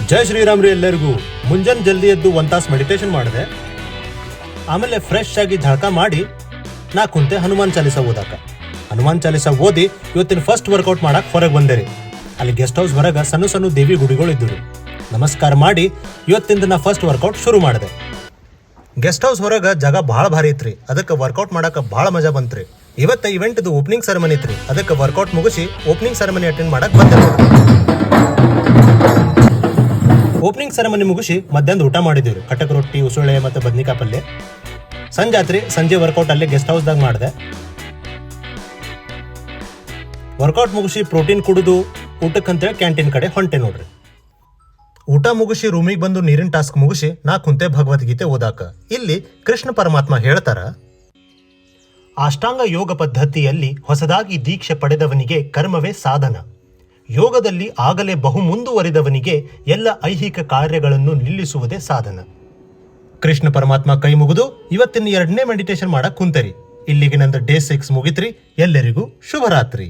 ಜೈ ಶ್ರೀರಾಮ್ ರೀ ಎಲ್ಲರಿಗೂ. ಮುಂಜಾನೆ ಜಲ್ದಿ ಎದ್ದು 1 ತಾಸು ಮೆಡಿಟೇಷನ್ ಮಾಡಿದೆ. ಆಮೇಲೆ ಫ್ರೆಶ್ ಆಗಿ ಜಳಕ ಮಾಡಿ ನಾ ಕುಂತೆ ಹನುಮಾನ್ ಚಾಲಿಸ ಓದಾಕ. ಹನುಮಾನ್ ಚಾಲಿಸ ಓದಿ ಇವತ್ತಿನ ಫಸ್ಟ್ ವರ್ಕೌಟ್ ಮಾಡಕ್ಕೆ ಹೊರಗೆ ಬಂದೆ ರೀ. ಅಲ್ಲಿ ಗೆಸ್ಟ್ ಹೌಸ್ ಹೊರಗೆ ಸಣ್ಣ ಸಣ್ಣ ದೇವಿ ಗುಡಿಗಳು ಇದ್ದರು. ನಮಸ್ಕಾರ ಮಾಡಿ ಇವತ್ತಿಂದ ನಾ ಫಸ್ಟ್ ವರ್ಕೌಟ್ ಶುರು ಮಾಡಿದೆ. ಗೆಸ್ಟ್ ಹೌಸ್ ಹೊರಗೆ ಜಾಗ ಭಾಳ ಭಾರಿ ಇತ್ರಿ. ಅದಕ್ಕೆ ವರ್ಕೌಟ್ ಮಾಡಕ್ಕೆ ಭಾಳ ಮಜಾ ಬಂತ್ರಿ. ಇವತ್ತು ಇವೆಂಟ್ದು ಓಪನಿಂಗ್ ಸೆರೆಮನಿ ಇತ್ರಿ. ಅದಕ್ಕೆ ವರ್ಕೌಟ್ ಮುಗಿಸಿ ಓಪನಿಂಗ್ ಸೆರೆಮನಿ ಅಟೆಂಡ್ ಮಾಡಕ್ಕೆ ಬಂದೆ. ಓಪನಿಂಗ್ ಸೆರೆಮನಿ ಮುಗಿಸಿ ಮಧ್ಯಾಹ್ನ ಊಟ ಮಾಡಿದ್ದೀವಿ. ಕಟಕ್ ರೊಟ್ಟಿ, ಉಸುಳೆ ಮತ್ತು ಬದ್ನಿಕಾಯಿ ಪಲ್ಯ. ಸಂಜೆ ವರ್ಕೌಟ್ ಅಲ್ಲೇ ಗೆಸ್ಟ್ ಹೌಸ್ದಾಗ ಮಾಡಿದೆ. ವರ್ಕೌಟ್ ಮುಗಿಸಿ ಪ್ರೋಟೀನ್ ಕುಡಿದು ಊಟಕ್ಕಂತೇಳಿ ಕ್ಯಾಂಟೀನ್ ಕಡೆ ಹೊಂಟೆ ನೋಡ್ರಿ. ಊಟ ಮುಗಿಸಿ ರೂಮಿಗೆ ಬಂದು ನೀರಿನ ಟಾಸ್ಕ್ ಮುಗಿಸಿ ನಾ ಕುಂತೆ ಭಗವದ್ಗೀತೆ ಓದಾಕ. ಇಲ್ಲಿ ಕೃಷ್ಣ ಪರಮಾತ್ಮ ಹೇಳ್ತಾರ, ಅಷ್ಟಾಂಗ ಯೋಗ ಪದ್ಧತಿಯಲ್ಲಿ ಹೊಸದಾಗಿ ದೀಕ್ಷೆ ಪಡೆದವನಿಗೆ ಕರ್ಮವೇ ಸಾಧನ. ಯೋಗದಲ್ಲಿ ಆಗಲೇ ಬಹು ಮುಂದುವರಿದವನಿಗೆ ಎಲ್ಲ ಐಹಿಕ ಕಾರ್ಯಗಳನ್ನು ನಿಲ್ಲಿಸುವುದೇ ಸಾಧನ. ಕೃಷ್ಣ ಪರಮಾತ್ಮ ಕೈ ಮುಗಿದು ಇವತ್ತಿನ 2ನೇ ಮೆಡಿಟೇಷನ್ ಮಾಡಕ್ ಕುಂತರಿ. ಇಲ್ಲಿಗೆ ನಂದು ಡೇ 6 ಮುಗಿತ್ರಿ. ಎಲ್ಲರಿಗೂ ಶುಭರಾತ್ರಿ.